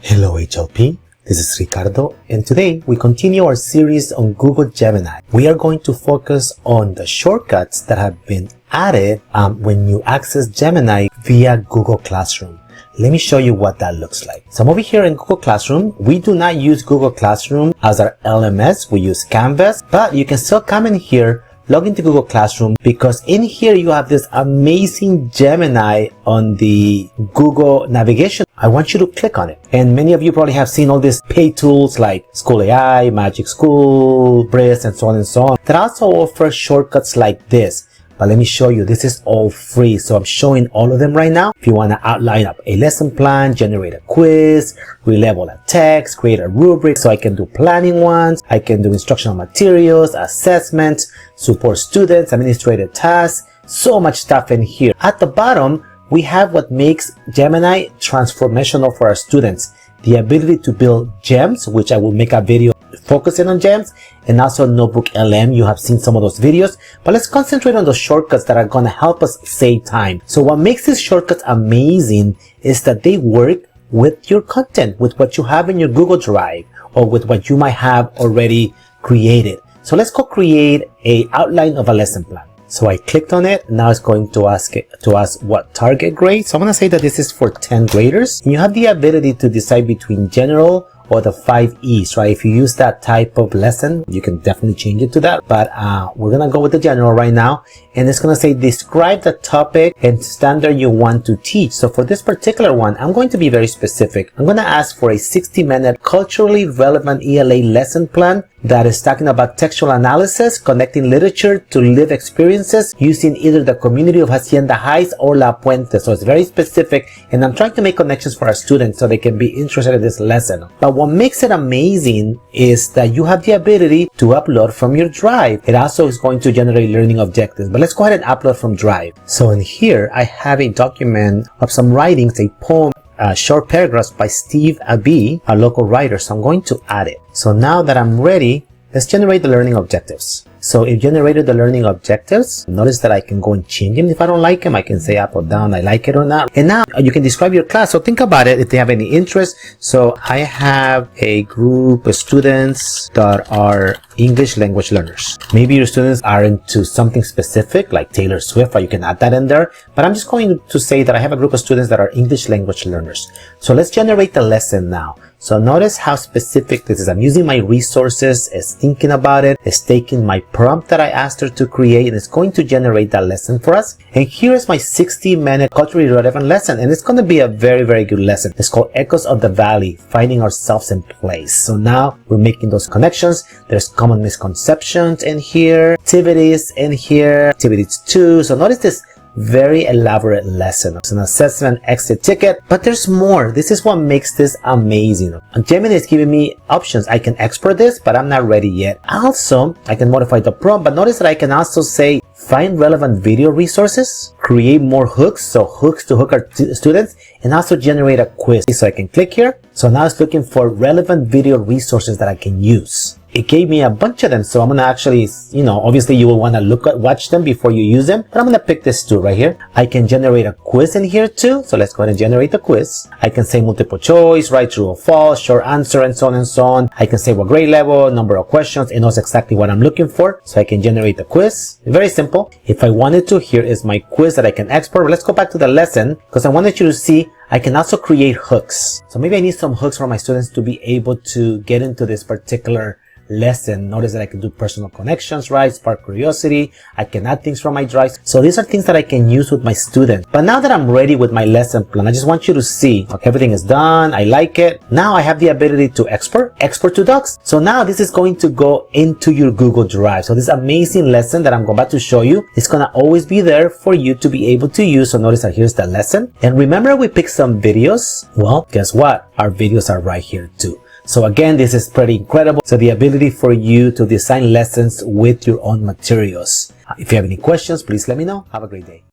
Hello HLP, this is Ricardo, and today we continue our series on Google Gemini. We are going to focus on the shortcuts that have been added when you access Gemini via Google Classroom. Let me show you what that looks like. So I'm over here in Google Classroom. We do not use Google Classroom as our LMS. We use Canvas, but you can still come in here, log into Google Classroom, because in here you have this amazing Gemini on the Google navigation. I want you to click on it. And many of you probably have seen all these paid tools like School AI, Magic School, Briz, and so on that also offer shortcuts like this. But let me show you, this is all free. So I'm showing all of them right now. If you want to outline up a lesson plan, generate a quiz, relevel a text, create a rubric, so I can do planning ones, I can do instructional materials, assessments, support students, administrative tasks, so much stuff in here. At the bottom, we have what makes Gemini transformational for our students. The ability to build gems, which I will make a video focusing on gems, and also Notebook LM. You have seen some of those videos, but let's concentrate on the shortcuts that are going to help us save time. So what makes these shortcuts amazing is that they work with your content, with what you have in your Google Drive, or with what you might have already created. So let's go create an outline of a lesson plan. So I clicked on it. Now it's going to ask what target grade. So I'm going to say that this is for 10 graders. And you have the ability to decide between general or the 5 E's, right? If you use that type of lesson, you can definitely change it to that. But we're going to go with the general right now. And it's going to say describe the topic and standard you want to teach. So for this particular one, I'm going to be very specific. I'm going to ask for a 60-minute culturally relevant ELA lesson plan that is talking about textual analysis, connecting literature to lived experiences using either the community of Hacienda Heights or La Puente. So it's very specific, and I'm trying to make connections for our students so they can be interested in this lesson. But what makes it amazing is that you have the ability to upload from your Drive. It also is going to generate learning objectives, but let's go ahead and upload from Drive. So in here, I have a document of some writings, a poem, short paragraphs by Steve Abbey, a local writer. So I'm going to add it. So now that I'm ready, let's generate the learning objectives. So it generated the learning objectives. Notice that I can go and change them. If I don't like them, I can say up or down, I like it or not. And now you can describe your class. So think about it if they have any interest. So I have a group of students that are English language learners. Maybe your students are into something specific like Taylor Swift, or you can add that in there. But I'm just going to say that I have a group of students that are English language learners. So let's generate the lesson now. So notice how specific this is. I'm using my resources, it's thinking about it, it's taking my prompt that I asked her to create, and it's going to generate that lesson for us. And here is my 60-minute culturally relevant lesson, and it's going to be a very, very good lesson. It's called Echoes of the Valley, Finding Ourselves in Place. So now we're making those connections. There's common misconceptions in here, activities in here, activities 2. So notice this very elaborate lesson. It's an assessment exit ticket, but there's more. This is what makes this amazing. Gemini is giving me options. I can export this, but I'm not ready yet. Also, I can modify the prompt, but notice that I can also say find relevant video resources, create more hooks, so hooks to hook our students, and also generate a quiz. So I can click here. So now it's looking for relevant video resources that I can use. It gave me a bunch of them, so I'm going to actually, obviously you will want to watch them before you use them, but I'm going to pick this two right here. I can generate a quiz in here too, so let's go ahead and generate the quiz. I can say multiple choice, right, true or false, short answer, and so on and so on. I can say what grade level, number of questions, and knows exactly what I'm looking for, so I can generate the quiz. Very simple. If I wanted to, here is my quiz that I can export. Let's go back to the lesson, because I wanted you to see I can also create hooks. So maybe I need some hooks for my students to be able to get into this particular lesson. Notice that I can do personal connections, right? Spark curiosity. I can add things from my Drive. So these are things that I can use with my students. But now that I'm ready with my lesson plan, I just want you to see, okay, everything is done. I like it. Now I have the ability to export to docs. So now this is going to go into your Google Drive. So this amazing lesson that I'm about to show you is going to always be there for you to be able to use. So notice that here's the lesson. And remember we picked some videos. Well, guess what? Our videos are right here too. So again, this is pretty incredible. So the ability for you to design lessons with your own materials. If you have any questions, please let me know. Have a great day.